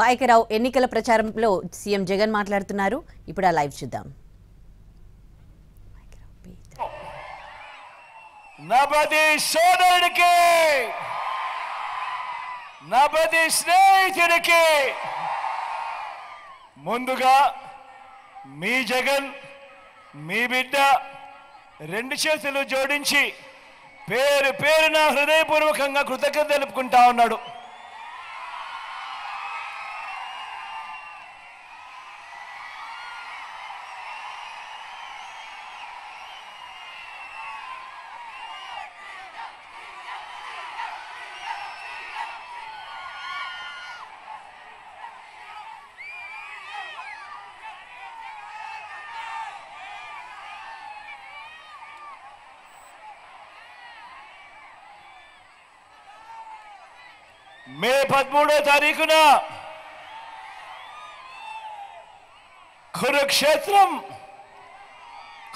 పాయకరావు ఎన్నికల ప్రచారంలో సీఎం జగన్ మాట్లాడుతున్నారు. ఇప్పుడు ఆ లైవ్ చూద్దాం. నబది సోదరుడికి, నబది స్నేహితుడికి ముందుగా మీ జగన్, మీ బిడ్డ రెండు చేతులు జోడించి పేరు పేరున హృదయపూర్వకంగా కృతజ్ఞత తెలుపుకుంటా ఉన్నాడు. మే 13వ తారీఖున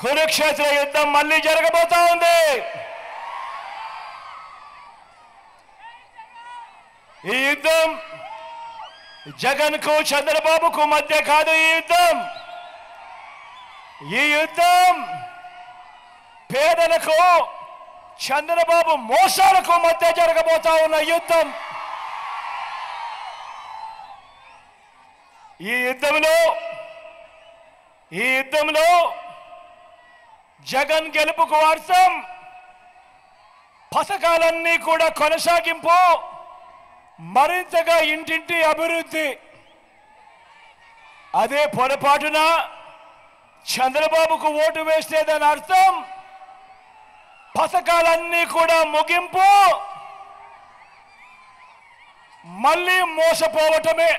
కురుక్షేత్ర యుద్ధం మళ్ళీ జరగబోతా ఉంది. ఈ యుద్ధం జగన్ కు చంద్రబాబుకు మధ్య కాదు. ఈ యుద్ధం పేదలకు చంద్రబాబు మోసాలకు మధ్య జరగబోతా ఉన్న యుద్ధం. ఈ యుద్ధంలో జగన్ గెలుపుకు అర్థం పథకాలన్నీ కూడా కొనసాగింపు, మరింతగా ఇంటింటి అభివృద్ధి. అదే పొరపాటున చంద్రబాబుకు ఓటు వేస్తే దాని అర్థం పథకాలన్నీ కూడా ముగింపు, మళ్ళీ మోసపోవటమే.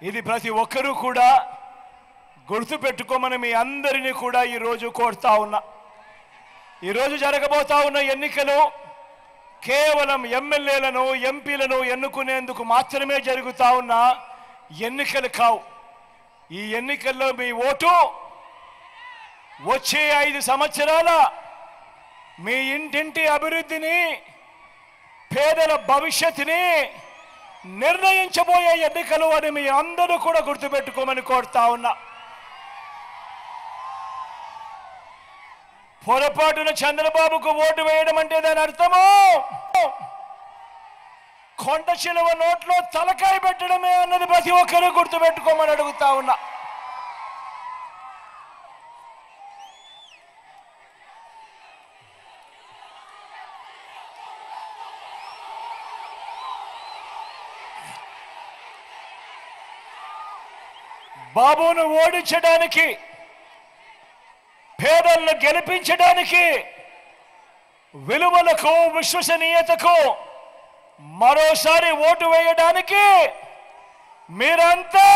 ఇది ప్రతి ఒక్కరూ కూడా గుర్తుపెట్టుకోమని మీ అందరినీ కూడా ఈరోజు కోరుతా ఉన్నా. ఈరోజు జరగబోతా ఉన్న ఎన్నికలు కేవలం ఎమ్మెల్యేలను, ఎంపీలను ఎన్నుకునేందుకు మాత్రమే జరుగుతా ఉన్న ఎన్నికలు కావు. ఈ ఎన్నికల్లో మీ ఓటు వచ్చే 5 సంవత్సరాల మీ ఇంటింటి అభివృద్ధిని, పేదల భవిష్యత్తుని నిర్ణయించబోయే ఎన్నికలు అని మీ అందరూ కూడా గుర్తుపెట్టుకోమని కోరుతా ఉన్నా. పొరపాటున చంద్రబాబుకు ఓటు వేయడం అంటే దాని అర్థము కొండ చిలువ నోట్లో తలకాయ పెట్టడమే అన్నది ప్రతి ఒక్కరూ గుర్తుపెట్టుకోమని అడుగుతా ఉన్నా. బాబును ఓడించడానికి, పేదలను గెలిపించడానికి, విలువలకు, విశ్వసనీయతకు మరోసారి ఓటు వేయడానికి మీరంతా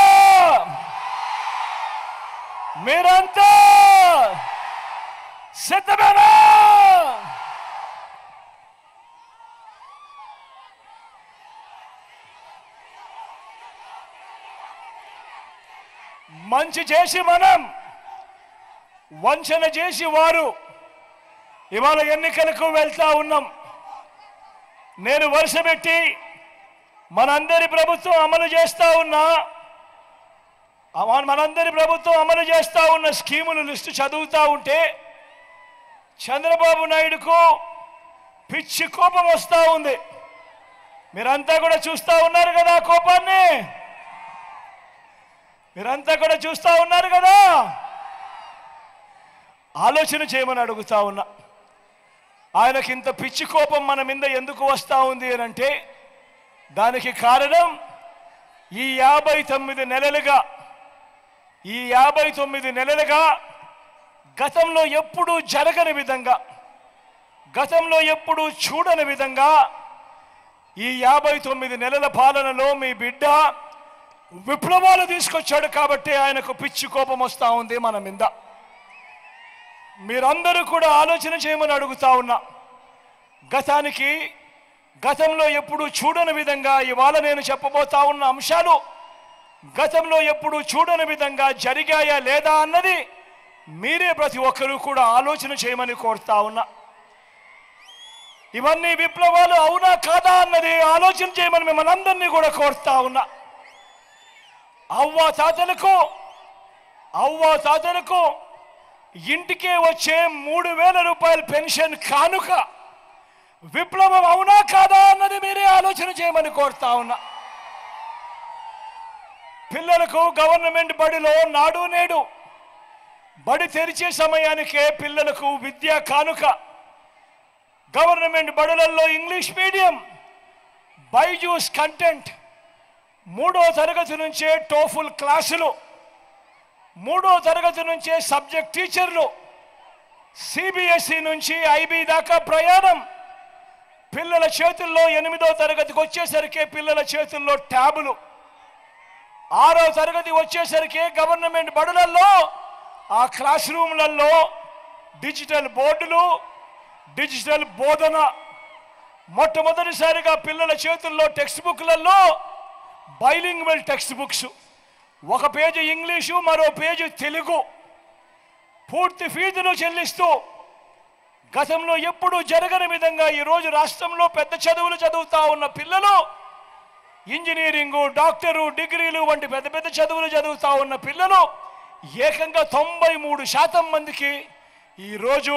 సిద్ధమేనా? మంచి చేసి మనం, వంచన చేసి వారు ఇవాళ ఎన్నికలకు వెళ్తా ఉన్నాం. నేను వరుస పెట్టి మనందరి ప్రభుత్వం అమలు చేస్తా ఉన్న స్కీముల లిస్టు చదువుతా ఉంటే చంద్రబాబు నాయుడుకు పిచ్చి కోపం వస్తూ ఉంది. మీరంతా కూడా చూస్తూ ఉన్నారు కదా ఆ కోపాన్ని, మీరంతా కూడా చూస్తూ ఉన్నారు కదా. ఆలోచన చేయమని అడుగుతా ఉన్నా. ఆయనకి ఇంత పిచ్చి కోపం మన మీద ఎందుకు వస్తూ ఉంది అని అంటే దానికి కారణం ఈ 59 నెలలుగా గతంలో ఎప్పుడూ జరగని విధంగా, గతంలో ఎప్పుడూ చూడని విధంగా ఈ 59 నెలల పాలనలో మీ బిడ్డ విప్లవాలు తీసుకొచ్చాడు. కాబట్టి ఆయనకు పిచ్చి కోపం వస్తూ ఉంది మన మీద. మీరందరూ కూడా ఆలోచన చేయమని అడుగుతా ఉన్నా. గతంలో ఎప్పుడూ చూడని విధంగా ఇవాళ నేను చెప్పబోతా ఉన్న అంశాలు గతంలో ఎప్పుడూ చూడని విధంగా జరిగాయా లేదా అన్నది మీరే ప్రతి ఒక్కరూ కూడా ఆలోచన చేయమని కోరుతా ఉన్నా. ఇవన్నీ విప్లవాలు అవునా కాదా అన్నది ఆలోచన చేయమని మిమ్మల్ని అందరినీ కూడా కోరుతా ఉన్నా. అవ్వ తాతలకు ఇంటికే వచ్చే 3,000 రూపాయల పెన్షన్ కానుక విప్లవం అవునా కాదా అన్నది మీరే ఆలోచన చేయమని కోరుతా ఉన్నా. పిల్లలకు గవర్నమెంట్ బడిలో నాడు నేడు బడి తెరిచే సమయానికే పిల్లలకు విద్యా కానుక, గవర్నమెంట్ బడులలో ఇంగ్లీష్ మీడియం బైజూస్ కంటెంట్, 3వ తరగతి నుంచే టోఫుల్ క్లాసులు, 3వ తరగతి నుంచే సబ్జెక్ట్ టీచర్లు, సిబిఎస్ఈ నుంచి ఐబీ దాకా ప్రయాణం, పిల్లల చేతుల్లో 8వ తరగతికి వచ్చేసరికి పిల్లల చేతుల్లో ట్యాబులు, 6వ తరగతి వచ్చేసరికి గవర్నమెంట్ బడులలో ఆ క్లాస్ రూమ్లలో డిజిటల్ బోర్డులు, డిజిటల్ బోధన, మొట్టమొదటిసారిగా పిల్లల చేతుల్లో టెక్స్ట్ బుక్లలో బైలింగ్వల్ టెక్స్ట్ బుక్స్, ఒక పేజీ ఇంగ్లీషు మరో పేజీ తెలుగు, పూర్తి ఫీజులు చెల్లిస్తూ గతంలో ఎప్పుడూ జరగని విధంగా ఈరోజు రాష్ట్రంలో పెద్ద చదువులు చదువుతా ఉన్న పిల్లలు, ఇంజనీరింగు, డాక్టరు, డిగ్రీలు వంటి పెద్ద పెద్ద చదువులు చదువుతా ఉన్న పిల్లలు ఏకంగా 93% మందికి ఈరోజు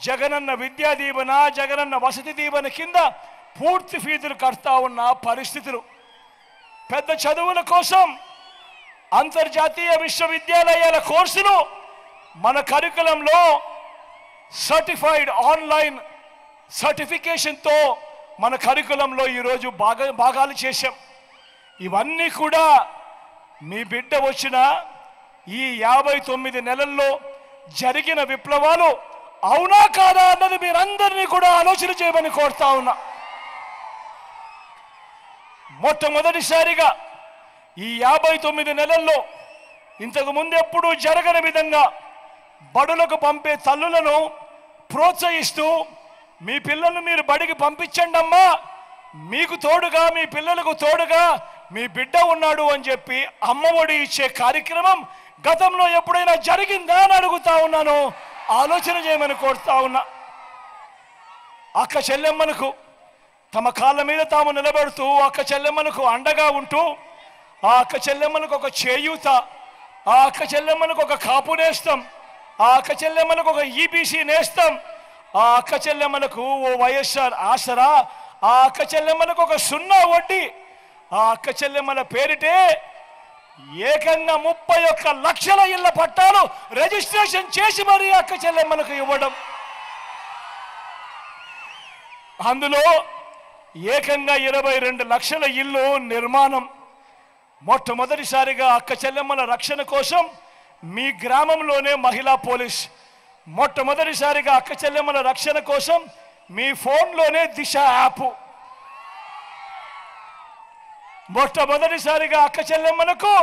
జగనన్న విద్యా దీవెన, జగనన్న వసతి దీవెన కింద పూర్తి ఫీజులు కడతా ఉన్న పరిస్థితులు. పెద్ద చదువుల కోసం అంతర్జాతీయ విశ్వవిద్యాలయాల కోర్సులు మన కరికులంలో సర్టిఫైడ్ ఆన్లైన్ సర్టిఫికేషన్తో మన కరికులంలో ఈరోజు భాగాలు చేశాం. ఇవన్నీ కూడా మీ బిడ్డ వచ్చిన ఈ 59 నెలల్లో జరిగిన విప్లవాలు అవునా కాదా అన్నది మీరందరినీ కూడా ఆలోచన చేయమని కోరుతా ఉన్నా. మొట్టమొదటిసారిగా ఈ 59 నెలల్లో ఇంతకు ముందెప్పుడూ జరగని విధంగా బడులకు పంపే తల్లులను ప్రోత్సహిస్తూ మీ పిల్లలను మీరు బడికి పంపించండి అమ్మా, మీకు తోడుగా మీ పిల్లలకు తోడుగా మీ బిడ్డ ఉన్నాడు అని చెప్పి అమ్మఒడి ఇచ్చే కార్యక్రమం గతంలో ఎప్పుడైనా జరిగిందా అని అడుగుతా ఉన్నాను. ఆలోచన చేయమని కోరుతా ఉన్నా. అక్క చెల్లెమ్మలకు తమ కాళ్ళ మీద తాము నిలబడుతూ అక్క చెల్లెమ్మలకు అండగా ఉంటూ ఆ అక్క చెల్లెమ్మలకు ఒక చేయూత, ఆ అక్క చెల్లెమ్మలకు ఒక కాపు నేస్తం, ఆ అక్క చెల్లెమ్మలకు ఒక ఈబీసీ నేస్తం, ఆ అక్క చెల్లెమ్మలకు ఓ వైఎస్ఆర్ ఆసరా, ఆ అక్క చెల్లెమ్మలకు ఒక 0 వడ్డీ, ఆ అక్క చెల్లెమ్మల పేరిటే ఏకంగా 31 లక్షల ఇళ్ల పట్టాలు రిజిస్ట్రేషన్ చేసి మరీ అక్క చెల్లెమ్మలకు ఇవ్వడం, అందులో ఏకంగా 22 లక్షల ఇల్లు నిర్మాణం. మొట్టమొదటిసారిగా అక్క చెల్లెమ్మల రక్షణ కోసం మీ గ్రామంలోనే మహిళా పోలీస్, మొట్టమొదటిసారిగా అక్క చెల్లెమ్మల రక్షణ కోసం మీ ఫోన్లోనే దిశ యాప్, మొట్టమొదటిసారిగా అక్క చెల్లెమ్మలకు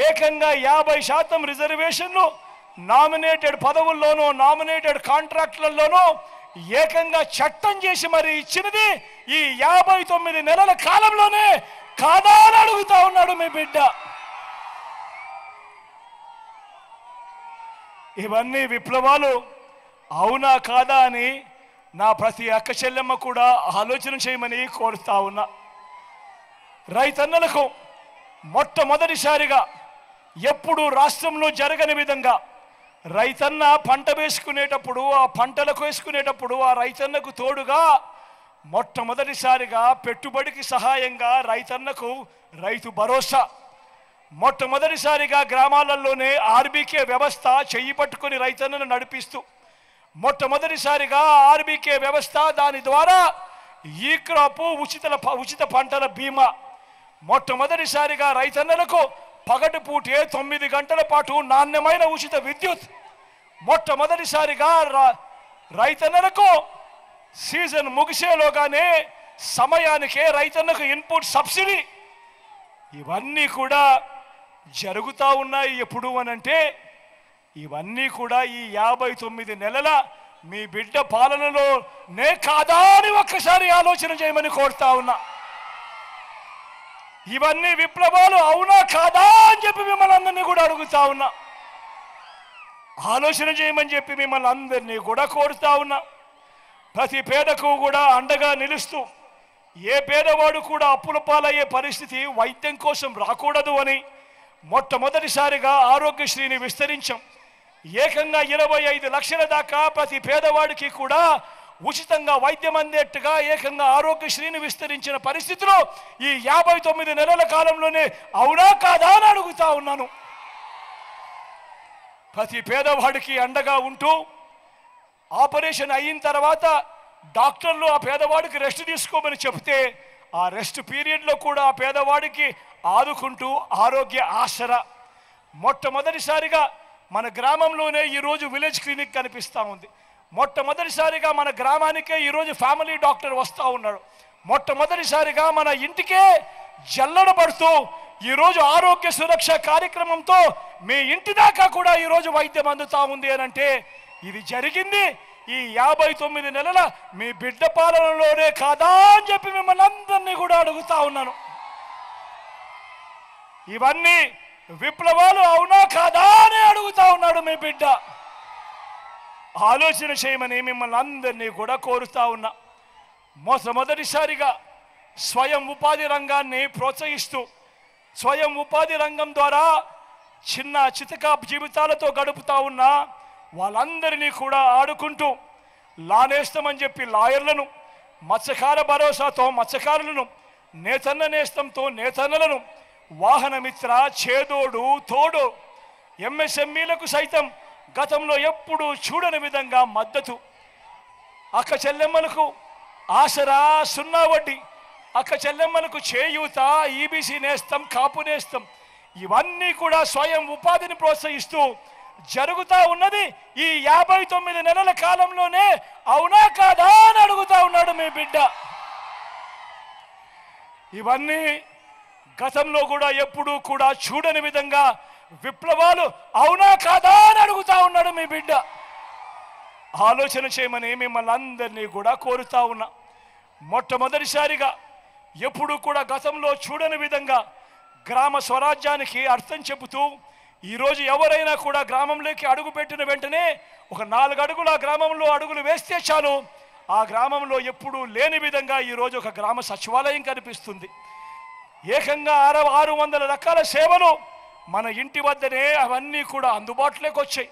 ఏకంగా 50% రిజర్వేషన్లు నామినేటెడ్ పదవుల్లోనూ నామినేటెడ్ కాంట్రాక్టులలోనూ ఏకంగా చట్టం చేసి మరి ఇచ్చినది ఈ 59 నెలల కాలంలోనే కాదా అని అడుగుతా ఉన్నాడు మీ బిడ్డ. ఇవన్నీ విప్లవాలు అవునా కాదా అని నా ప్రతి అక్క చెల్లెమ్మ కూడా ఆలోచన చేయమని కోరుతా ఉన్నా. రైతన్నలకు మొట్టమొదటిసారిగా ఎప్పుడు రాష్ట్రంలో జరగని విధంగా రైతన్న పంట వేసుకునేటప్పుడు ఆ పంటలకు వేసుకునేటప్పుడు ఆ రైతన్నకు తోడుగా మొట్టమొదటిసారిగా పెట్టుబడికి సహాయంగా రైతన్నకు రైతు భరోసా, మొట్టమొదటిసారిగా గ్రామాలలోనే ఆర్బీకే వ్యవస్థ చెయ్యి పట్టుకొని రైతన్నను నడిపిస్తూ మొట్టమొదటిసారిగా ఆర్బీకే వ్యవస్థ, దాని ద్వారా ఈ క్రాపు ఉచిత పంటల బీమా, మొట్టమొదటిసారిగా రైతన్నలకు పగటిపూటే 9 గంటల పాటు నాణ్యమైన ఉచిత విద్యుత్, మొట్టమొదటిసారిగా రైతన్నలకు సీజన్ ముగిసేలోగానే సమయానికే రైతన్నకు ఇన్పుట్ సబ్సిడీ. ఇవన్నీ కూడా జరుగుతూ ఉన్నాయి. ఎప్పుడు అనంటే ఇవన్నీ కూడా ఈ 59 నెలల మీ బిడ్డ పాలనలోనే కాదా అని ఒక్కసారి ఆలోచన చేయమని కోరుతా ఉన్నా. ఇవన్నీ విప్లవాలు అవునా కాదా అని చెప్పి మిమ్మల్ని అందరినీ కూడా అడుగుతా ఉన్నా. ఆలోచన చేయమని చెప్పి మిమ్మల్ని అందరినీ కూడా కోరుతా ఉన్నా. ప్రతి పేదకు కూడా అండగా నిలుస్తూ ఏ పేదవాడు కూడా అప్పుల పాలయ్యే పరిస్థితి వైద్యం కోసం రాకూడదు అని మొట్టమొదటిసారిగా ఆరోగ్యశ్రీని విస్తరించాం. ఏకంగా 25 లక్షల దాకా ప్రతి పేదవాడికి కూడా ఉచితంగా వైద్యం అందేట్టుగా ఏకంగా ఆరోగ్యశ్రీని విస్తరించిన పరిస్థితిలో ఈ 59 నెలల కాలంలోనే అవునా కాదా అని అడుగుతా ఉన్నాను. ప్రతి పేదవాడికి అండగా ఉంటూ ఆపరేషన్ అయిన తర్వాత డాక్టర్లు ఆ పేదవాడికి రెస్ట్ తీసుకోమని చెప్తే ఆ రెస్ట్ పీరియడ్లో కూడా ఆ పేదవాడికి ఆదుకుంటూ ఆరోగ్య ఆసరా మొట్టమొదటిసారిగా మన గ్రామంలోనే ఈరోజు విలేజ్ క్లినిక్ కనిపిస్తూ ఉంది. మొట్టమొదటిసారిగా మన గ్రామానికే ఈరోజు ఫ్యామిలీ డాక్టర్ వస్తూ ఉన్నాడు. మొట్టమొదటిసారిగా మన ఇంటికే జల్లడబడుతూ ఈరోజు ఆరోగ్య సురక్ష కార్యక్రమంతో మీ ఇంటి దాకా కూడా ఈరోజు వైద్యం అందుతూ ఉంది అని అంటే ఇది జరిగింది ఈ 59 నెలల మీ బిడ్డ పాలనలోనే కాదా అని చెప్పి మిమ్మల్ని అందరినీ కూడా అడుగుతా ఉన్నాను. ఇవన్నీ విప్లవాలు అవునా కాదా అని అడుగుతా ఉన్నాడు మీ బిడ్డ. ఆలోచన చేయమని మిమ్మల్ని అందరినీ కూడా కోరుతా ఉన్నా. మొదటిసారిగా స్వయం ఉపాధి రంగాన్ని ప్రోత్సహిస్తూ స్వయం ఉపాధి రంగం ద్వారా చిన్న చితక జీవితాలతో గడుపుతా ఉన్న వాళ్ళందరినీ కూడా ఆడుకుంటూ లానేస్తామని చెప్పి లాయర్లను, మత్స్యకార భరోసాతో మత్స్యకారులను, నేతన్న నేస్తంతో నేతన్నలను, వాహనమిత్ర, చేదోడు, తోడు, ఎంఎస్ఎంఈలకు సైతం గతంలో ఎప్పుడూ చూడని విధంగా మద్దతు, అక్క చెల్లెమ్మలకు ఆసరా, సున్నా వడ్డీ, అక్క చెల్లెమ్మలకు చేయూత, ఈబీసీ నేస్తం, కాపు నేస్తం, ఇవన్నీ కూడా స్వయం ఉపాధిని ప్రోత్సహిస్తూ జరుగుతా ఉన్నది ఈ 59 నెలల కాలంలోనే అవునా కాదా అని అడుగుతా ఉన్నాడు మీ బిడ్డ. ఇవన్నీ గతంలో కూడా ఎప్పుడూ కూడా చూడని విధంగా విప్లవాలు అవునా కాదా అని అడుగుతా ఉన్నాడు మీ బిడ్డ. ఆలోచన చేయమని మిమ్మల్ని అందరినీ కూడా కోరుతా ఉన్నా. మొట్టమొదటిసారిగా ఎప్పుడు కూడా గతంలో చూడని విధంగా గ్రామ స్వరాజ్యానికి అర్థం చెబుతూ ఈరోజు ఎవరైనా కూడా గ్రామంలోకి అడుగు పెట్టిన వెంటనే ఒక 4 అడుగులు ఆ గ్రామంలో అడుగులు వేస్తే చాలు ఆ గ్రామంలో ఎప్పుడూ లేని విధంగా ఈరోజు ఒక గ్రామ సచివాలయం కనిపిస్తుంది. ఏకంగా 600 రకాల సేవలు మన ఇంటి వద్దనే అవన్నీ కూడా అందుబాటులోకి వచ్చాయి.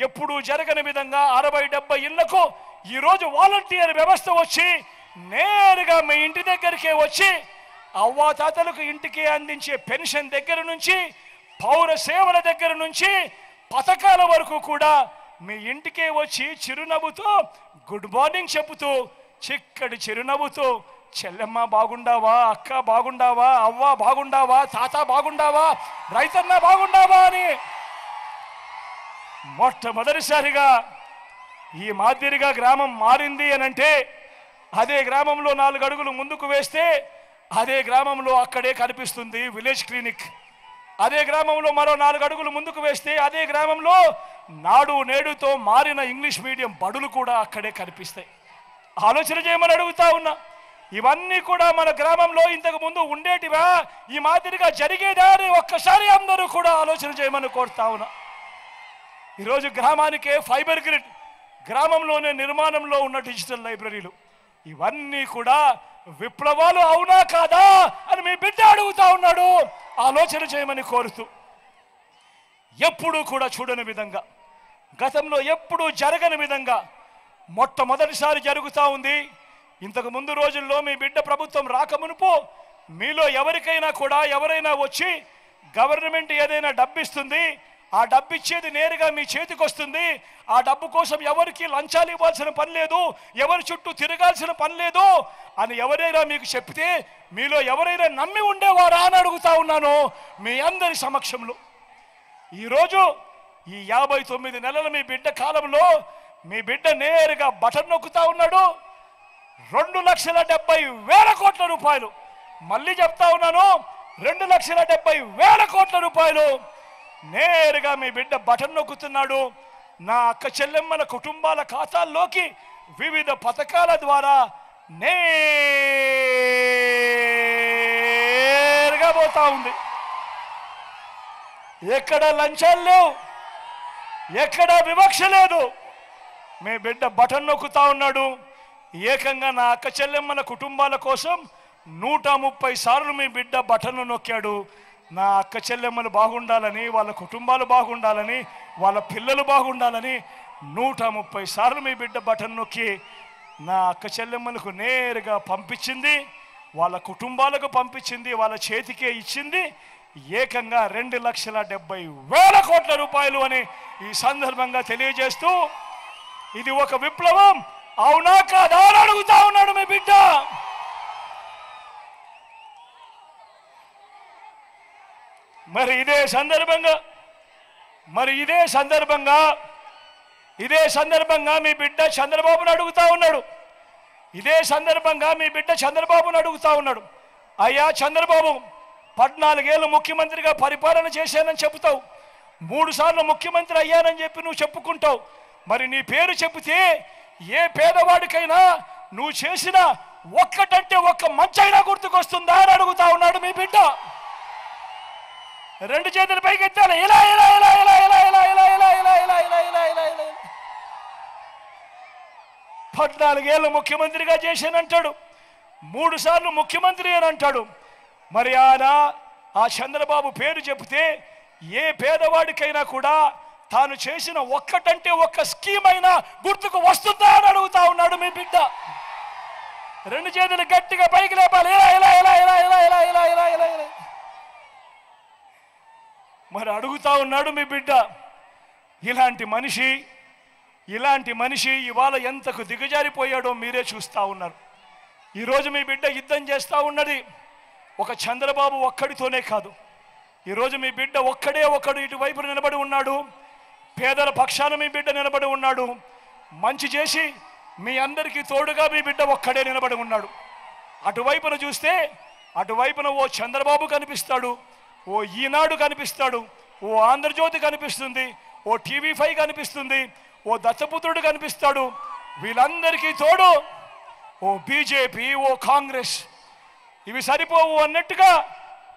ఎప్పుడూ జరగని విధంగా 60-70 ఇళ్లకు ఈరోజు వాలంటీర్ వ్యవస్థ వచ్చి నేరుగా మీ ఇంటి దగ్గరికే వచ్చి అవ్వాతాతలకు ఇంటికి అందించే పెన్షన్ దగ్గర నుంచి పౌర సేవల దగ్గర నుంచి పథకాల వరకు కూడా మీ ఇంటికే వచ్చి చిరునవ్వుతో గుడ్ మార్నింగ్ చెబుతూ చిక్కడి చిరునవ్వుతో చెల్లెమ్మ బాగుండావా, అక్క బాగుండావా, అవ్వ బాగుండావా, తాత బాగుండావా, రైతన్న బాగుండావా అని మొట్టమొదటిసారిగా ఈ మాదిరిగా గ్రామం మారింది అనంటే అదే గ్రామంలో 4 అడుగులు ముందుకు వేస్తే అదే గ్రామంలో అక్కడే కనిపిస్తుంది విలేజ్ క్లినిక్. అదే గ్రామంలో మరో 4 అడుగులు ముందుకు వేస్తే అదే గ్రామంలో నాడు నేడుతో మారిన ఇంగ్లీష్ మీడియం బడులు కూడా అక్కడే కనిపిస్తాయి. ఆలోచన చేయమని అడుగుతా ఉన్నా. ఇవన్నీ కూడా మన గ్రామంలో ఇంతకు ముందు ఉండేటివా, ఈ మాదిరిగా జరిగేదా అని ఒక్కసారి అందరూ కూడా ఆలోచన చేయమని కోరుతా ఉన్నా. ఈరోజు గ్రామానికే ఫైబర్ గ్రిడ్, గ్రామంలోనే నిర్మాణంలో ఉన్న డిజిటల్ లైబ్రరీలు, ఇవన్నీ కూడా విప్లవాలు అవునా కాదా అని మీ బిడ్డ అడుగుతా ఉన్నాడు. ఆలోచన చేయమని కోరుతూ ఎప్పుడూ కూడా చూడని విధంగా గతంలో ఎప్పుడూ జరగని విధంగా మొట్టమొదటిసారి జరుగుతూ ఉంది. ఇంతకు ముందు రోజుల్లో మీ బిడ్డ ప్రభుత్వం రాకమునుపు మీలో ఎవరికైనా కూడా ఎవరైనా వచ్చి గవర్నమెంట్ ఏదైనా డబ్బు ఇస్తుంది, ఆ డబ్బు ఇచ్చేది నేరుగా మీ చేతికి వస్తుంది, ఆ డబ్బు కోసం ఎవరికి లంచాలు ఇవ్వాల్సిన పని లేదు, ఎవరి చుట్టూ తిరగాల్సిన పని లేదు అని ఎవరైనా మీకు చెప్తే మీలో ఎవరైనా నమ్మి ఉండేవారా అని అడుగుతా ఉన్నాను మీ అందరి సమక్షంలో. ఈరోజు ఈ 59 నెలల మీ బిడ్డ కాలంలో మీ బిడ్డ నేరుగా బటన్ నొక్కుతా ఉన్నాడు. 2,70,000 కోట్ల రూపాయలు, మళ్ళీ చెప్తా ఉన్నాను 2,70,000 కోట్ల రూపాయలు నేరుగా మీ బిడ్డ బటన్ నొక్కుతున్నాడు. నా అక్క చెల్లెమ్మల కుటుంబాల ఖాతాల్లోకి వివిధ పథకాల ద్వారా నేరుగా పోతా ఉంది. ఎక్కడ లంచాలు లేవు, ఎక్కడ వివక్ష లేదు. మీ బిడ్డ బటన్ నొక్కుతా ఉన్నాడు. ఏకంగా నా అక్క చెల్లెమ్మల కుటుంబాల కోసం 130 సార్లు మీ బిడ్డ బటన్ను నొక్కాడు. నా అక్క చెల్లెమ్మలు బాగుండాలని, వాళ్ళ కుటుంబాలు బాగుండాలని, వాళ్ళ పిల్లలు బాగుండాలని 130 సార్లు మీ బిడ్డ బటన్ నొక్కి నా అక్క చెల్లెమ్మలకు నేరుగా పంపించింది, వాళ్ళ కుటుంబాలకు పంపించింది, వాళ్ళ చేతికే ఇచ్చింది. ఏకంగా 2,70,000 కోట్ల రూపాయలు అని ఈ సందర్భంగా తెలియజేస్తూ, ఇది ఒక విప్లవం అవునా కాదా అని అడుగుతా ఉన్నాడు మీ బిడ్డ. మరి ఇదే సందర్భంగా మీ బిడ్డ చంద్రబాబును అడుగుతా ఉన్నాడు. అయ్యా చంద్రబాబు, 14 ఏళ్ళు ముఖ్యమంత్రిగా పరిపాలన చేశానని చెబుతావు, 3 సార్లు ముఖ్యమంత్రి అయ్యానని చెప్పి నువ్వు చెప్పుకుంటావు. మరి నీ పేరు చెబితే ఏ పేదవాడికైనా నువ్వు చేసిన ఒక్కటంటే ఒక్క మంచైనా గుర్తుకొస్తుందా అని అడుగుతా ఉన్నాడు మీ బిడ్డ. 2 చేతులు పైకి ఎత్తాలి. ఇలా ఇలా ఇలా ఇలా ఇలా ఇలా ఇలా ఇలా ఇలా ఇలా ఇలా ఇలా ఇలా ఇలా 14 ఏళ్ళు ముఖ్యమంత్రిగా చేశానంటాడు, 3 సార్లు ముఖ్యమంత్రి అని అంటాడు. మరి ఆ చంద్రబాబు పేరు చెబితే ఏ పేదవాడికైనా కూడా తాను చేసిన ఒక్కటంటే ఒక్క స్కీమ్ అయినా గుర్తుకు వస్తుందా అని అడుగుతా ఉన్నాడు మీ బిడ్డ. 2 చేతులు గట్టిగా పైకి లేపాలి. ఇలా ఇలా ఇలా ఇలా ఇలా ఇలా ఇలా ఇలా ఇలా ఇలా మరి అడుగుతా ఉన్నాడు మీ బిడ్డ. ఇలాంటి మనిషి ఇవాళ ఎంతకు దిగజారిపోయాడో మీరే చూస్తూ ఉన్నారు. ఈరోజు మీ బిడ్డ యుద్ధం చేస్తూ ఉన్నది ఒక చంద్రబాబు ఒక్కడితోనే కాదు. ఈరోజు మీ బిడ్డ ఒక్కడు ఇటువైపు నిలబడి ఉన్నాడు. పేదల పక్షాన మీ బిడ్డ నిలబడి ఉన్నాడు. మంచి చేసి మీ అందరికీ తోడుగా మీ బిడ్డ ఒక్కడే నిలబడి ఉన్నాడు. అటువైపున చూస్తే అటువైపున ఓ చంద్రబాబు కనిపిస్తాడు, ఓ ఈనాడు కనిపిస్తాడు, ఓ ఆంధ్రజ్యోతి కనిపిస్తుంది, ఓ TV5 కనిపిస్తుంది, ఓ దత్తపుత్రుడు కనిపిస్తాడు. వీళ్ళందరికీ తోడు ఓ బీజేపీ, ఓ కాంగ్రెస్. ఇవి సరిపోవు అన్నట్టుగా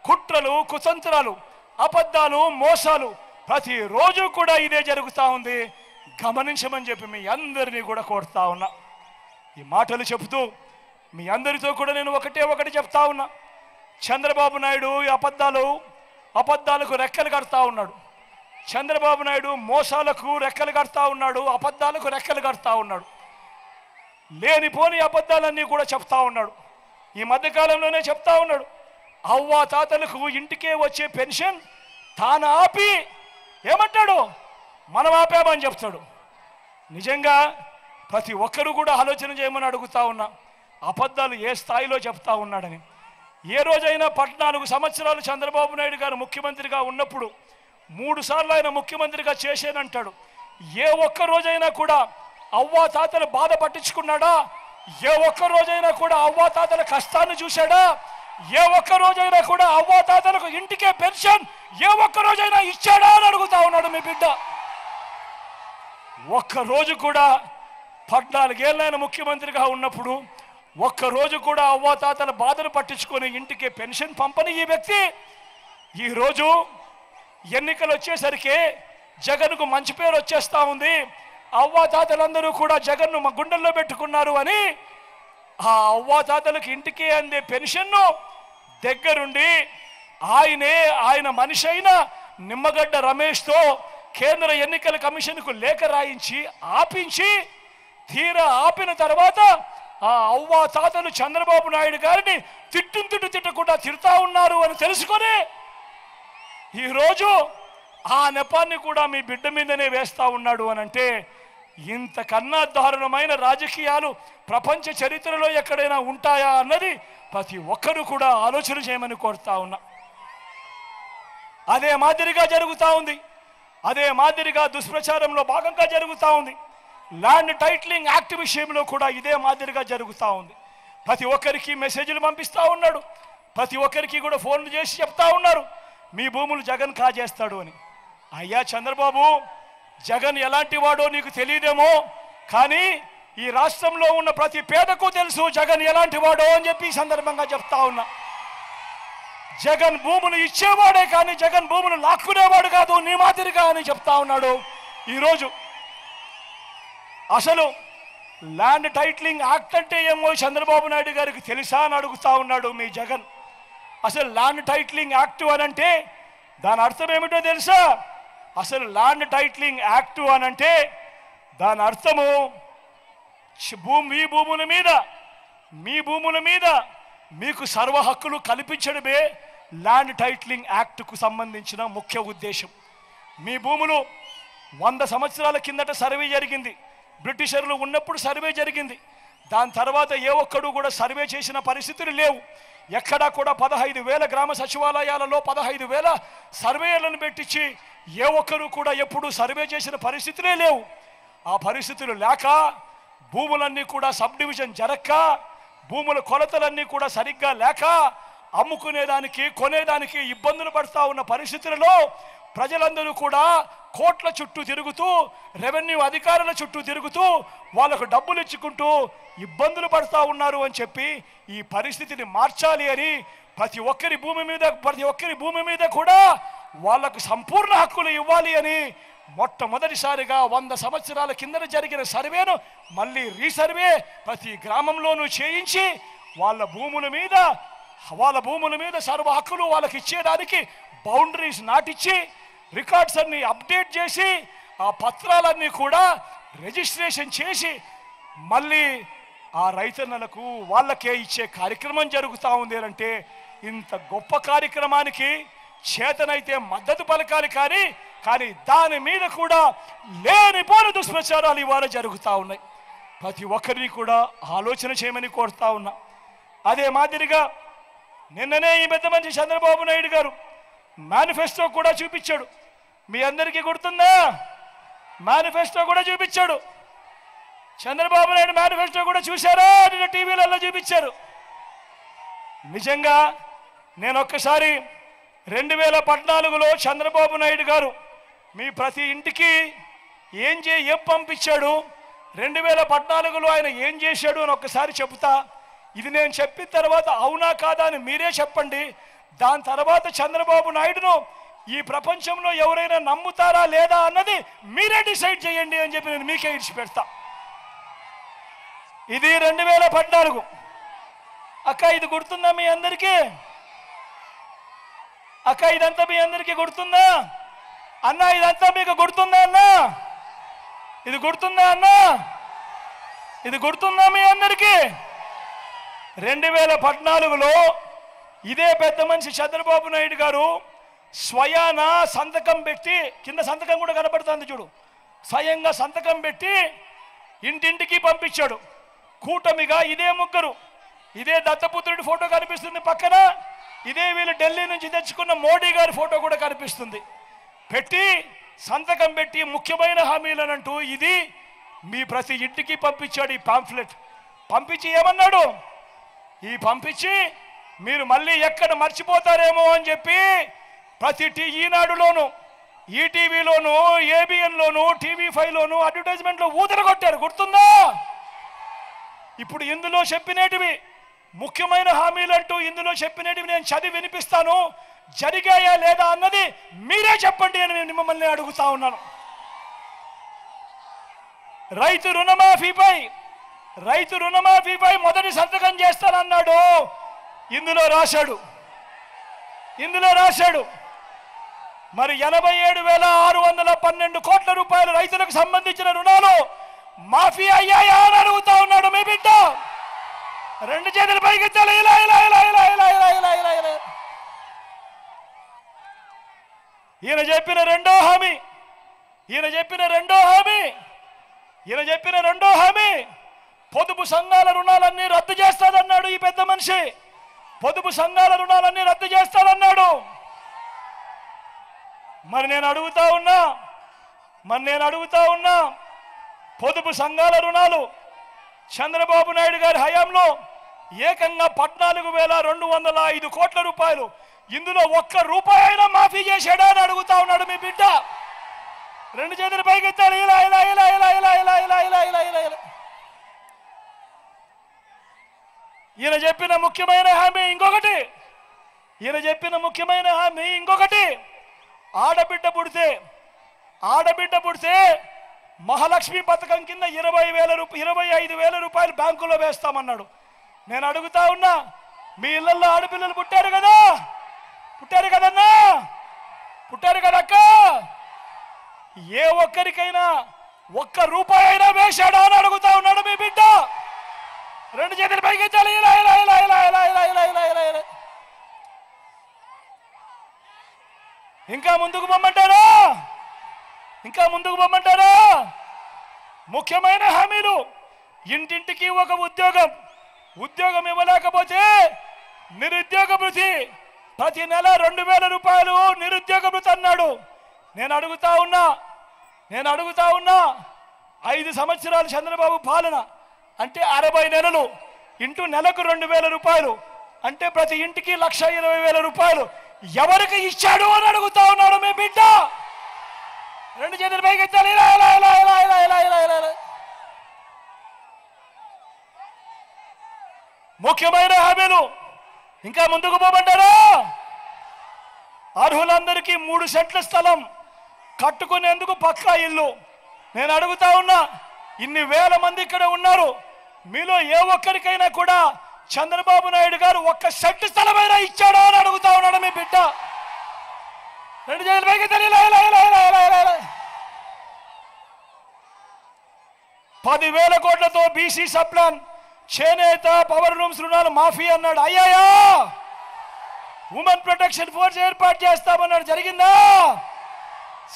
కుట్రలు, కుతంత్రాలు, అబద్ధాలు, మోసాలు ప్రతిరోజు కూడా ఇదే జరుగుతూ ఉంది. గమనించమని చెప్పి మీ అందరినీ కూడా కోరుతా ఉన్నా. ఈ మాటలు చెబుతూ మీ అందరితో కూడా నేను ఒకటి చెప్తా ఉన్నా. చంద్రబాబు నాయుడు ఈ అబద్ధాలకు రెక్కలు కడతా ఉన్నాడు. చంద్రబాబు నాయుడు మోసాలకు రెక్కలు కడతా ఉన్నాడు, అబద్ధాలకు రెక్కలు కడతా ఉన్నాడు. లేనిపోని అబద్ధాలన్నీ కూడా చెప్తా ఉన్నాడు. ఈ మధ్యకాలంలోనే చెప్తా ఉన్నాడు, అవ్వా తాతలకు ఇంటికే వచ్చే పెన్షన్ తాను ఆపి ఏమంటాడు, మనం ఆపామని చెప్తాడు. నిజంగా ప్రతి ఒక్కరూ కూడా ఆలోచన చేయమని అడుగుతా ఉన్నా, అబద్ధాలు ఏ స్థాయిలో చెప్తా ఉన్నాడని. ఏ రోజైనా 14 సంవత్సరాలు చంద్రబాబు నాయుడు గారు ముఖ్యమంత్రిగా ఉన్నప్పుడు 3 సార్లు ఆయన ముఖ్యమంత్రిగా చేశానంటాడు. ఏ ఒక్క రోజైనా కూడా అవ్వా తాతలు బాధ పట్టించుకున్నాడా? ఏ ఒక్క రోజైనా కూడా అవ్వా తాతల కష్టాన్ని చూశాడా? ఏ ఒక్క రోజైనా కూడా అవ్వా తాతలకు ఇంటికే పెన్షన్ ఏ ఒక్క రోజైనా ఇచ్చాడా అని అడుగుతా ఉన్నాడు మీ బిడ్డ. ఒక్కరోజు కూడా 14 ఏళ్ళైన ముఖ్యమంత్రిగా ఉన్నప్పుడు ఒక్కరోజు కూడా అవ్వా తాతల బాధలు పట్టించుకొని ఇంటికి పెన్షన్ పంపని ఈ వ్యక్తి ఈరోజు ఎన్నికలు వచ్చేసరికి జగన్కు మంచి పేరు వచ్చేస్తా ఉంది. అవ్వా తాతలందరూ కూడా జగన్ను మా గుండెల్లో పెట్టుకున్నారు అని ఆ అవ్వా తాతలకు ఇంటికి అందే పెన్షన్ను దగ్గరుండి ఆయన మనిషి అయిన నిమ్మగడ్డ రమేష్తో కేంద్ర ఎన్నికల కమిషన్కు లేఖ రాయించి ఆపించి తీరా ఆపిన తర్వాత ఆ అవ్వా తాతలు చంద్రబాబు నాయుడు గారిని తిట్టకుండా తిడతా ఉన్నారు అని తెలుసుకొని ఈరోజు ఆ నెపాన్ని కూడా మీ బిడ్డ మీదనే వేస్తా ఉన్నాడు అని అంటే ఇంతకన్నా దారుణమైన రాజకీయాలు ప్రపంచ చరిత్రలో ఎక్కడైనా ఉంటాయా అన్నది ప్రతి ఒక్కరూ కూడా ఆలోచన చేయమని కోరుతా ఉన్నా. అదే మాదిరిగా జరుగుతూ ఉంది, అదే మాదిరిగా దుష్ప్రచారంలో భాగంగా జరుగుతూ ఉంది. ల్యాండ్ టైటిలింగ్ యాక్ట్ విషయంలో కూడా ఇదే మాదిరిగా జరుగుతూ ఉంది. ప్రతి ఒక్కరికి మెసేజ్లు పంపిస్తూ ఉన్నాడు, ప్రతి ఒక్కరికి కూడా ఫోన్లు చేసి చెప్తా ఉన్నారు మీ భూములు జగన్ కాజేస్తాడు అని. అయ్యా చంద్రబాబు, జగన్ ఎలాంటి వాడో నీకు తెలియదేమో, కానీ ఈ రాష్ట్రంలో ఉన్న ప్రతి పేదకు తెలుసు జగన్ ఎలాంటి వాడో అని చెప్పి ఈ సందర్భంగా చెప్తా ఉన్నా. జగన్ భూములు ఇచ్చేవాడే కానీ జగన్ భూములు లాక్కునేవాడు కాదు నీ మాదిరిగా అని చెప్తా ఉన్నాడు. ఈరోజు అసలు ల్యాండ్ టైటిలింగ్ యాక్ట్ అంటే ఏమో చంద్రబాబు నాయుడు గారికి తెలుసా అని అడుగుతా ఉన్నాడు మీ జగన్. అసలు ల్యాండ్ టైటిలింగ్ యాక్ట్ అని అంటే దాని అర్థం ఏమిటో తెలుసా? అసలు ల్యాండ్ టైటిలింగ్ యాక్ట్ అని అంటే దాని అర్థము మీ భూముల మీద మీకు సర్వ హక్కులు కల్పించడమే ల్యాండ్ టైటిలింగ్ యాక్ట్కు సంబంధించిన ముఖ్య ఉద్దేశం. మీ భూములు 100 సంవత్సరాల కిందట సర్వే జరిగింది, బ్రిటిషర్లు ఉన్నప్పుడు సర్వే జరిగింది. దాని తర్వాత ఏ ఒక్కడు కూడా సర్వే చేసిన పరిస్థితులు లేవు. ఎక్కడా కూడా 15,000 గ్రామ సచివాలయాలలో 15,000 సర్వేలను పెట్టించి ఏ ఒక్కరు కూడా ఎప్పుడు సర్వే చేసిన పరిస్థితులే లేవు. ఆ పరిస్థితులు లేక భూములన్నీ కూడా సబ్ డివిజన్ జరక్క, భూముల కొలతలన్నీ కూడా సరిగ్గా లేక అమ్ముకునేదానికి కొనేదానికి ఇబ్బందులు పడుతూ ఉన్న పరిస్థితులలో ప్రజలందరూ కూడా కోట్ల చుట్టూ తిరుగుతూ, రెవెన్యూ అధికారుల చుట్టూ తిరుగుతూ వాళ్ళకు డబ్బులు ఇచ్చుకుంటూ ఇబ్బందులు పడుతూ ఉన్నారు అని చెప్పి ఈ పరిస్థితిని మార్చాలి అని ప్రతి ఒక్కరి భూమి మీద కూడా వాళ్లకు సంపూర్ణ హక్కులు ఇవ్వాలి అని మొట్టమొదటిసారిగా 100 సంవత్సరాల కిందట జరిగిన సర్వేను మళ్ళీ రీసర్వే ప్రతి గ్రామంలోనూ చేయించి వాళ్ళ భూముల మీద సర్వ హక్కులు వాళ్ళకి ఇచ్చేదానికి బౌండరీస్ నాటిచ్చి రికార్డ్స్ అన్ని అప్డేట్ చేసి ఆ పత్రాలన్నీ కూడా రిజిస్ట్రేషన్ చేసి మళ్ళీ ఆ రైతన్నలకు వాళ్ళకే ఇచ్చే కార్యక్రమం జరుగుతూ ఉంది అంటే ఇంత గొప్ప కార్యక్రమానికి చేతనైతే మద్దతు పలకాలి. కానీ దాని మీద కూడా లేనిపోని దుష్ప్రచారాలు ఇవాళ జరుగుతూ ఉన్నాయి. ప్రతి ఒక్కరిని కూడా ఆలోచన చేయమని కోరుతా ఉన్నా. అదే మాదిరిగా నిన్ననే ఈ పెద్ద మనిషి చంద్రబాబు నాయుడు గారు మేనిఫెస్టో కూడా చూపించాడు. మీ అందరికీ గుర్తుందా? మేనిఫెస్టో కూడా చూపించాడు. చంద్రబాబు నాయుడు మేనిఫెస్టో కూడా చూశారా? నిన్న టీవీలలో చూపించారు. నిజంగా నేను ఒక్కసారి 2014లో చంద్రబాబు నాయుడు గారు మీ ప్రతి ఇంటికి ఏం పంపించాడు, 2014లో ఆయన ఏం చేశాడు అని ఒక్కసారి చెబుతా. ఇది నేను చెప్పిన తర్వాత అవునా కాదా అని మీరే చెప్పండి. దాని తర్వాత చంద్రబాబు నాయుడును ఈ ప్రపంచంలో ఎవరైనా నమ్ముతారా లేదా అన్నది మీరే డిసైడ్ చేయండి అని చెప్పి నేను మీకే ఇడిచిపెడతా. ఇది 2014. అక్క ఇది గుర్తుందా మీ అందరికీ? అక్క ఇదంతా మీ అందరికీ గుర్తుందా? అన్న ఇదంతా మీకు గుర్తుందా? అన్న ఇది గుర్తుందా? అన్న ఇది గుర్తుందా మీ అందరికీ? 2014లో ఇదే పెద్ద మనిషి చంద్రబాబు నాయుడు గారు స్వయాన సంతకం పెట్టి, కింద సంతకం కూడా కనపడుతుంది చూడు, స్వయంగా సంతకం పెట్టి ఇంటింటికి పంపించాడు. కూటమిగా ఇదే ముగ్గురు, ఇదే దత్తపుత్రుడి ఫోటో కనిపిస్తుంది పక్కన, ఇదే వీళ్ళు ఢిల్లీ నుంచి తెచ్చుకున్న మోడీ గారి ఫోటో కూడా కనిపిస్తుంది. పెట్టి సంతకం పెట్టి ముఖ్యమైన హామీలనంటూ ఇది మీ ప్రతి ఇంటికి పంపించాడు. ఈ పాంఫ్లెట్ పంపించి ఏమన్నాడు? పంపించి మీరు మళ్ళీ ఎక్కడ మర్చిపోతారేమో అని చెప్పి ప్రతి ఈనాడులోను, ఈటీవీలోను, ఏబిఎన్లోను, TV5లోను అడ్వర్టైజ్మెంట్లో ఊదరగొట్టారు. గుర్తుందా? ఇప్పుడు ఇందులో చెప్పినటివి ముఖ్యమైన హామీలంటూ ఇందులో చెప్పినటివి నేను చదివి వినిపిస్తాను. జరిగాయా లేదా అన్నది మీరే చెప్పండి అని నేను మిమ్మల్ని అడుగుతా ఉన్నాను. రైతు రుణమాఫీపై మొదటి సంతకం చేస్తానన్నాడు. ఇందులో రాశాడు మరి 87,612 కోట్ల రూపాయలు రైతులకు సంబంధించిన రుణాలు మాఫీ అయ్యాయా అని అడుగుతా ఉన్నాడు మీ బిడ్డ. రెండు చేతులు పైకెత్తాలి. ఇలా ఇలా ఇలా ఇలా ఇలా ఇలా ఇలా ఇలా ఇలా ఈయన చెప్పిన రెండో హామీ పొదుపు సంఘాల రుణాలన్నీ రద్దు చేస్తాడన్నాడు ఈ పెద్ద మనిషి. పొదుపు సంఘాల రుణాలన్నీ రద్దు చేస్తాడన్నాడు. మరి నేను అడుగుతా ఉన్నా పొదుపు సంఘాల రుణాలు చంద్రబాబు నాయుడు గారి హయాంలో ఏకంగా 14,205 కోట్ల రూపాయలు, ఇందులో ఒక్క రూపాయి అయినా మాఫీ చేశాడా అని అడుగుతా ఉన్నాడు మీ బిడ్డ. రెండు చేతులు పైకెత్తాడు. ఇలా ఇలా ఇలా ఇలా ఇలా ఇలా ఇలా ఇలా ఇలా ఇలా ఇలా ఈయన చెప్పిన ముఖ్యమైన హామీ ఇంకొకటి, ఆడబిడ్డ పుడితే మహాలక్ష్మి పథకం కింద 25,000 రూపాయలు బ్యాంకులో వేస్తామన్నాడు. నేను అడుగుతా ఉన్నా, మీ ఇళ్లలో ఆడపిల్లలు పుట్టారు కదా, పుట్టారు కదన్నా, పుట్టారు కదక్క, ఏ ఒక్కరికైనా ఒక్క రూపాయి అయినా వేశాడా అని అడుగుతా ఉన్నాడు మీ బిడ్డ. రెండు చేతులు పైకెత్తాలి, ఇలా ఇలా ఇలా ఇలా ఇలా ఇలా ఇలా ఇలా ఇలా ఇలా. ఇంకా ముందుకు పొమ్మంటారా? ఇంకా ముందుకు పొమ్మంటారా? ముఖ్యమైన హామీలు, ఇంటింటికి ఒక ఉద్యోగం, ఉద్యోగం ఇవ్వలేకపోతే నిరుద్యోగ భృతి, ప్రతి నెల 2,000 రూపాయలు నిరుద్యోగ భృతి అన్నాడు. నేను అడుగుతా ఉన్నా 5 సంవత్సరాలు చంద్రబాబు పాలన అంటే 60 నెలలు ఇంటూ నెలకు 2,000 రూపాయలు అంటే ప్రతి ఇంటికి 1,20,000 రూపాయలు ఎవరికి ఇచ్చాడు అని అడుగుతా ఉన్నాడు మీ బిడ్డ. రెండు చేతులు పైకెత్తాలి, ఇలా ఇలా ఇలా ఇలా ఇలా ఇలా ఇలా ఇలా ఇలా. ముఖ్యమైన హామీలు, ఇంకా ముందుకు పోమంటారా? అర్హులందరికీ 3 సెంట్ల స్థలం కట్టుకునేందుకు పక్కా ఇల్లు. నేను అడుగుతా ఉన్నా, ఇన్ని వేల మంది ఇక్కడ ఉన్నారు, మీలో ఏ ఒక్కరికైనా కూడా చంద్రబాబు నాయుడు గారు 1 సెంట్ స్థలమైనా ఇచ్చాడో అని అడుగుతా ఉన్నాడు మీ బిడ్డ. రెండు చేతులు పైకి తెలి, 10,000 కోట్లతో బీసీ సప్లాన్, చేనేత, పవర్ రూమ్స్ రుణాలు మాఫీ అన్నాడు. అయ్యాయా? ఉమెన్ ప్రొటెక్షన్ ఫోర్స్ ఏర్పాటు చేస్తామన్నాడు, జరిగిందా?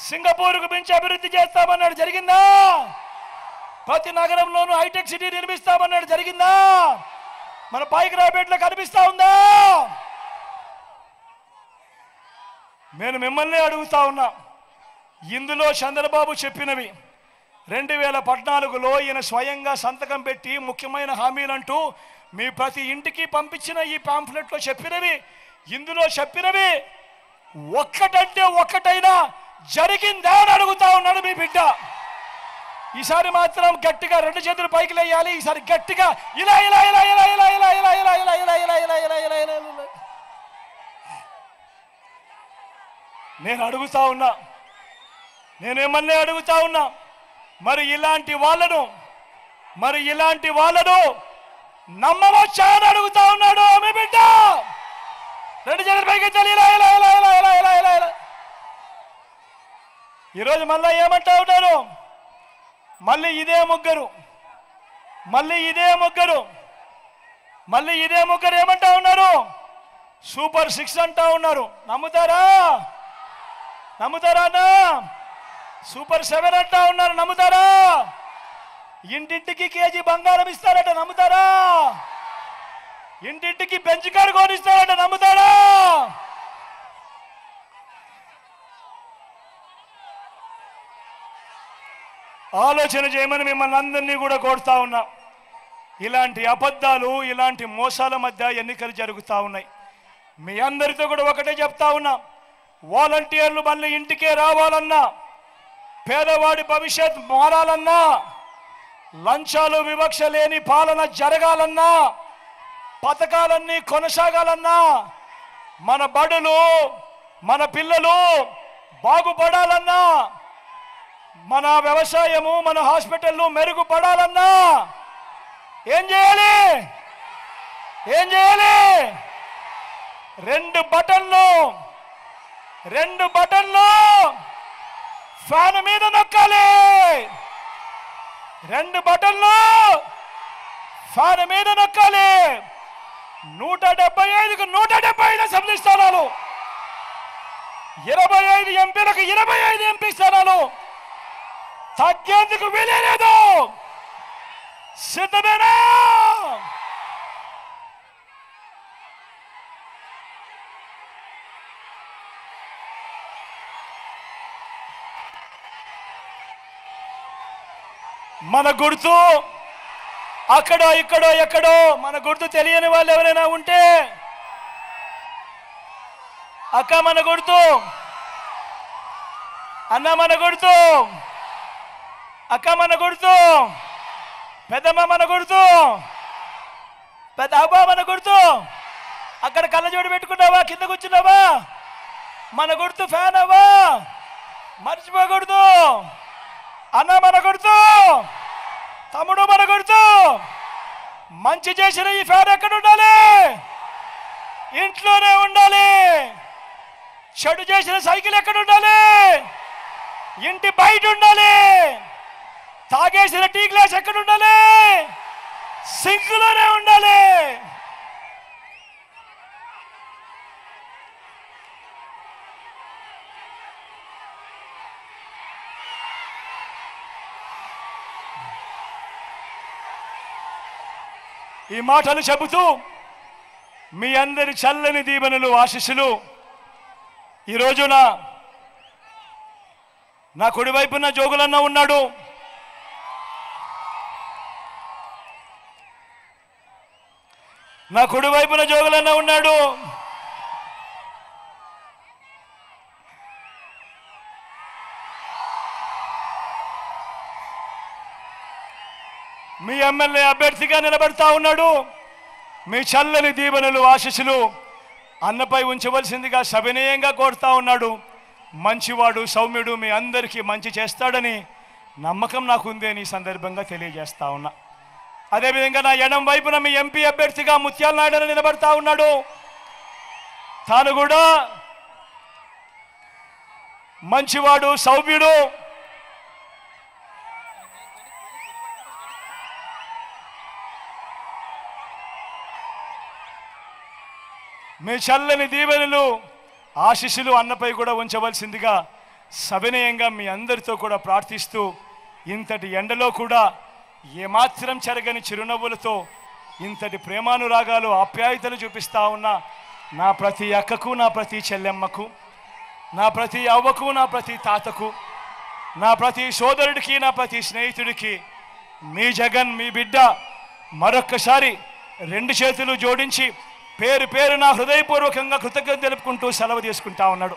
సింగపూర్కు మించి అభివృద్ధి చేస్తామన్నాడు, జరిగిందా? ప్రతి నగరంలోనూ హైటెక్ సిటీ నిర్మిస్తామన్నాడు, జరిగిందా? మన పాయికరాపేటలో కనిపిస్తా ఉందా? నేను మిమ్మల్ని అడుగుతా ఉన్నా, ఇందులో చంద్రబాబు చెప్పినవి 2014లో ఈయన స్వయంగా సంతకం పెట్టి ముఖ్యమైన హామీలంటూ మీ ప్రతి ఇంటికి పంపించిన ఈ పాంఫ్లెట్లో చెప్పినవి, ఇందులో చెప్పినవి ఒక్కటంటే ఒక్కటైనా జరిగిందా అని అడుగుతా ఉన్నాడు మీ బిడ్డ. ఈసారి మాత్రం గట్టిగా 2 చేతులు పైకి లేయాలి. ఈసారి గట్టిగా ఇలా ఇలా ఇలా ఇలా ఇలా ఇలా ఇలా ఇలా ఇలా ఇలా ఇలా ఇలా ఇలా ఇలా ఇలా ఇలా. నేను అడుగుతా ఉన్నా, నేనేమన్నా అడుగుతా ఉన్నా, మరి ఇలాంటి వాళ్ళను నమ్మవచ్చా అని అడుగుతా ఉన్నాడు మీ బిడ్డ. 2 చేతులు పైకి ఇలా ఇలా ఇలా ఇలా ఇలా ఇలా ఇలా ఇలా. ఈరోజు మళ్ళా ఏమంటా ఉన్నారు? మళ్ళీ ఇదే ముగ్గురు ఏమంటా ఉన్నారు? సూపర్ 6 అంటా ఉన్నారు. నమ్ముతారా అన్నా? సూపర్ 7 అంటా ఉన్నారు, నమ్ముతారా? ఇంటింటికి కేజీ బంగారం ఇస్తారట, నమ్ముతారా? ఇంటింటికి బెంచ్ కారు కొనిస్తారట, నమ్ముతారా? ఆలోచన చేయమని మిమ్మల్ని అందరినీ కూడా కోరుతా ఉన్నా. ఇలాంటి అబద్ధాలు, ఇలాంటి మోసాల మధ్య ఎన్నికలు జరుగుతూ ఉన్నాయి. మీ అందరితో కూడా ఒకటే చెప్తా ఉన్నా, వాలంటీర్లు మళ్ళీ ఇంటికే రావాలన్నా, పేదవాడి భవిష్యత్ మారాలన్నా, లంచాలు వివక్ష లేని పాలన జరగాలన్నా, పథకాలన్నీ కొనసాగాలన్నా, మన బడులు, మన పిల్లలు బాగుపడాలన్నా, మన వ్యవసాయము, మన హాస్పిటల్లు మెరుగుపడాలన్నా ఏం చేయాలి? 2 బటన్లు ఫ్యాన్ మీద నొక్కాలి. 2 బటన్లు ఫ్యాన్ మీద నొక్కాలి. 175కు 175 అసెంబ్లీ స్థానాలు, 25 ఎంపీలకు 25 ఎంపీ స్థానాలు తగ్గేందుకు వీలేదు. సిద్ధమేనా? మన గుర్తు అక్కడో ఇక్కడో ఎక్కడో, మన గుర్తు తెలియని వాళ్ళు ఎవరైనా ఉంటే, అక్క మన గుర్తు, అన్న మన గుర్తు, అక్క మన గుర్తు, పెద్దమ్మ మన గుర్తు, పెద్ద అబ్బా మన గుర్తు. అక్కడ కళ్ళజోడు పెట్టుకున్నావా? కింద కూర్చున్నావా? మన గుర్తు ఫ్యాన్ అవ్వా, మర్చిపోకూడదు. అన్న మన గుర్తు, తమ్ముడు మన గుర్తు. మంచి చేసిన ఈ ఫ్యాన్ ఎక్కడ ఉండాలి? ఇంట్లోనే ఉండాలి. చెడు చేసిన సైకిల్ ఎక్కడ ఉండాలి? ఇంటి బయట ఉండాలి. తాగేసిన టీ గ్లాస్ ఎక్కడ ఉండాలి? సింక్లోనే ఉండాలి. ఈ మాటలు చెబుతూ మీ అందరి చల్లని దీవెనలు, ఆశీస్సులు ఈ రోజున నా కుడివైపున జోగులన్న ఉన్నాడు. నా కుడివైపున జోగులన్న ఉన్నాడు. మీ ఎమ్మెల్యే అభ్యర్థిగా నిలబడతా ఉన్నాడు. మీ చల్లని దీవెనలు, ఆశీస్సులు అన్నపై ఉంచవలసిందిగా సవినయంగా కోరుతా ఉన్నాడు. మంచివాడు, సౌమ్యుడు, మీ అందరికీ మంచి చేస్తాడని నమ్మకం నాకుంది అని ఈ సందర్భంగా తెలియజేస్తా ఉన్నా. అదేవిధంగా నా ఎడం వైపున మీ ఎంపీ అభ్యర్థిగా ముత్యాల నాయుడు నిలబడతా ఉన్నాడు. తాను కూడా మంచివాడు, సౌమ్యుడు, మీ చల్లని దీవెనలు, ఆశీస్సులు అన్నపై కూడా ఉంచవలసిందిగా సవినయంగా మీ అందరితో కూడా ప్రార్థిస్తూ, ఇంతటి ఎండలో కూడా ఏమాత్రం చెరగని చిరునవ్వులతో ఇంతటి ప్రేమానురాగాలు, ఆప్యాయతలు చూపిస్తా ఉన్న నా ప్రతి అక్కకు, నా ప్రతి చెల్లెమ్మకు, నా ప్రతి అవ్వకు, నా ప్రతి తాతకు, నా ప్రతి సోదరుడికి, నా ప్రతి స్నేహితుడికి మీ జగన్, మీ బిడ్డ మరొక్కసారి రెండు చేతులు జోడించి పేరు పేరు నా హృదయపూర్వకంగా కృతజ్ఞత తెలుపుకుంటూ సెలవు తీసుకుంటా ఉన్నాడు.